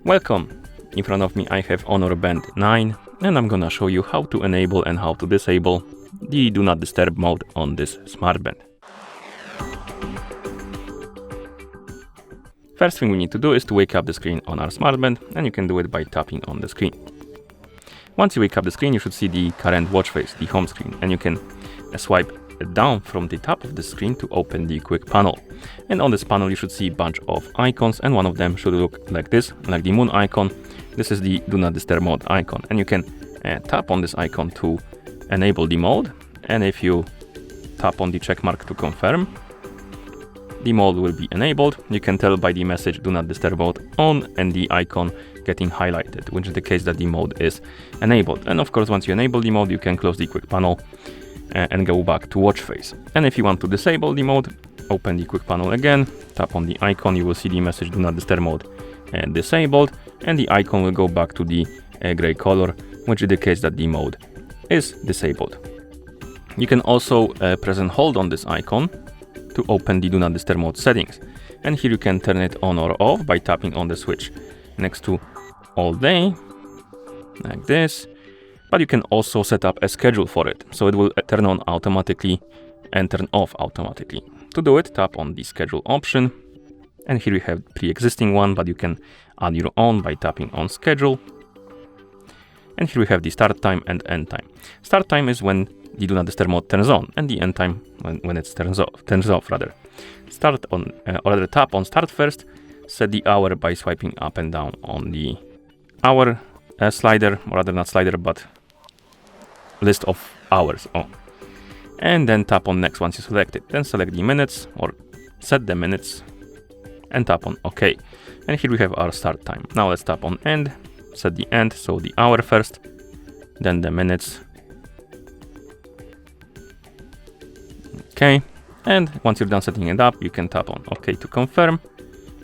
Welcome! In front of me I have Honor Band 9 and I'm gonna show you how to enable and how to disable the Do Not Disturb mode on this smartband. First thing we need to do is to wake up the screen on our smartband, and you can do it by tapping on the screen. Once you wake up the screen, you should see the current watch face, the home screen, and you can swipe down from the top of the screen to open the quick panel. And on this panel you should see a bunch of icons, and one of them should look like this, like the moon icon. This is the Do Not Disturb mode icon, and you can tap on this icon to enable the mode, and if you tap on the check mark to confirm, the mode will be enabled. You can tell by the message Do Not Disturb mode on and the icon getting highlighted, which is the case that the mode is enabled. And of course, once you enable the mode, you can close the quick panel and go back to watch face. And if you want to disable the mode, open the quick panel again, tap on the icon, you will see the message Do Not Disturb mode disabled, and the icon will go back to the gray color, which indicates that the mode is disabled. You can also press and hold on this icon to open the Do Not Disturb mode settings. And here you can turn it on or off by tapping on the switch next to all day, like this. But you can also set up a schedule for it, so it will turn on automatically and turn off automatically. To do it, tap on the schedule option, and here you have pre-existing one, but you can add your own by tapping on schedule. And here we have the start time and end time. Start time is when the Do Not Disturb mode turns on, and the end time when it turns off rather. Start on, or rather tap on start first, set the hour by swiping up and down on the hour slider, or rather not slider, but list of hours. And then tap on next once you select it. Then select the minutes or set the minutes and tap on OK. And here we have our start time. Now let's tap on end, set the end, so the hour first, then the minutes. Okay, and once you're done setting it up, you can tap on OK to confirm,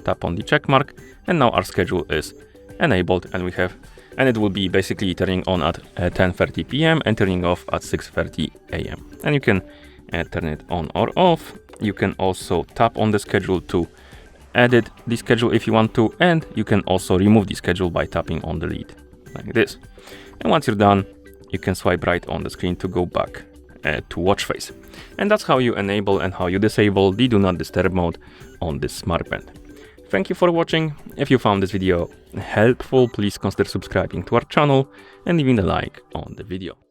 tap on the check mark, and now our schedule is enabled, and it will be basically turning on at 10:30 p.m. and turning off at 6:30 a.m. And you can turn it on or off. You can also tap on the schedule to edit the schedule if you want to, and you can also remove the schedule by tapping on delete, like this. And once you're done, you can swipe right on the screen to go back to watch face. And that's how you enable and how you disable the Do Not Disturb mode on this smartband. Thank you for watching. If you found this video helpful, please consider subscribing to our channel and leaving a like on the video.